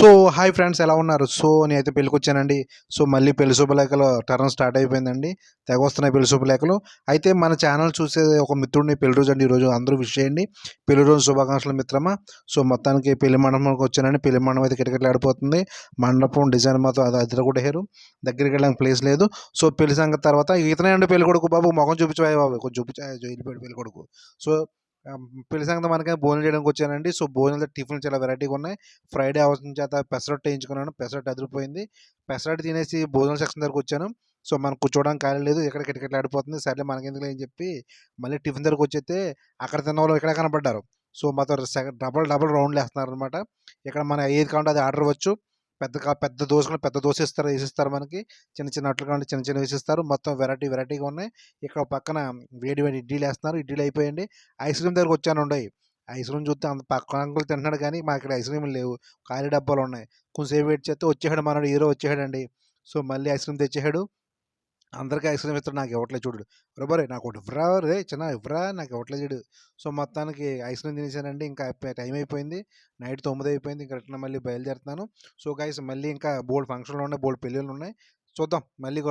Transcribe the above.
So, hi friends ఎలా ఉన్నారు? So, నేనైతే పెళ్ళికొచ్చానండి. సో, మళ్ళీ పెళ్లి శుభలేఖలు టర్న్ స్టార్ట్ అయిపోయిందండి. తెగొస్తున్నాయి పెళ్లి శుభలేఖలు. అయితే మన ఛానల్ చూసే ఒక మిత్రుడిని పెళ్లి రోజండి ఈరోజు. అందరూ విష్ చేయండి. పెళ్లి రోజు శుభాకాంక్షలు మిత్రమా. సో, మొత్తానికి పెళ్లి మండపంకి వచ్చానండి. పెళ్లి మండపం అయితే కిటకిటలాడిపోతుంది. మండపం డిజైన్ మాత్రం అది అదిరగొట్టేశారు. దగ్గరికెళ్ళడానికి ప్లేస్ లేదు. సో, పెళ్లి సంగతి తర్వాత ఇతనే అండి పెళ్ళికొడుకు బాబు మొఖం చూపించవయ్య బాబు. కొంచెం చూపించు వెళ్ళిపోయాడు పెళ్ళికొడుకు. సో, పెళ్లి సంగతి మనకేమో భోజనం చేయడానికి వచ్చానండి. సో, భోజనాలు టిఫిన్‌లు చాలా వెరైటీగా ఉన్నాయి. ఫ్రైడే అవ్వడం చేత పెసరట్టు ఏయించుకున్నాను. పెసరట్టు అదిరిపోయింది. పెసరట్టు తినేసి భోజనం సెక్షన్ దగ్గరకొచ్చాను. సో, మనం కూర్చోవడానికి ఖాళీ లేదు. ఇక్కడ కిటకిటలాడిపోతుంది. సర్లే మనకెందుకులే అని చెప్పి మళ్ళీ టిఫిన్ దగ్గరకొచ్చేత్తే అక్కడ తిన్నోళ్ళు ఇక్కడే కనపడ్డారు. సో, మాతో డబల్ డబల్ రౌండ్‌లేస్తున్నారనమాట. ఇక్కడ మనం ఏది కావాలంటే అది ఆర్డర్ ఇవ్వచ్చు. పెద్ద దోస కావాలంటే పెద్ద దోస ఏసిస్తారు మనకి. చిన్న చిన్న అట్లు కావాలంటే చిన్న చిన్నవి ఏసిస్తారు. మొత్తం వెరైటీగా ఉన్నాయి. ఇక్కడ పక్కన వేడి వేడి ఇడ్లీలేస్తున్నారు. ఇడ్లీలు అయిపోయాయండి. ఐస్ క్రీమ్ దగ్గరకొచ్చానండోయ్. ఐస్ క్రీమ్ చూస్తే పక్కన అంకుల్ తింటున్నాడు కానీ మాకిక్కడ ఐస్ క్రీములు లేవు. ఖాళీ డబ్బాలున్నాయి. కొంచెంసేపు వెయిట్ చేస్తే వచ్చేసాడు మనోడు హీరో వచ్చేసాడండి. సో, మళ్ళీ ఐస్ క్రీమ్ తెచ్చేసాడు. అందరికి ఐస్ క్రీమ్ ఇస్తున్నాడు. నాకివ్వట్లేదు చూడు. ఒరేయ్ నాకోటి ఇవ్వరా రేయ్ చిన్నా ఇవ్వరా నాకివ్వట్లేదు చూడు. సో, మొత్తానికి ఐస్ క్రీమ్ తినేసానండి. ఇంకా టైం అయిపోయింది. నైట్ 9 అయిపోయింది. ఇంక రిటర్న్ మళ్ళీ బయలుదేరుతున్నాను. సో, గైస్ మళ్ళీ ఇంకా బోలెడు ఫంక్షన్‌లున్నాయి. బోలెడు పెళ్ళిళ్ళున్నాయి. చూద్దాం మళ్ళీ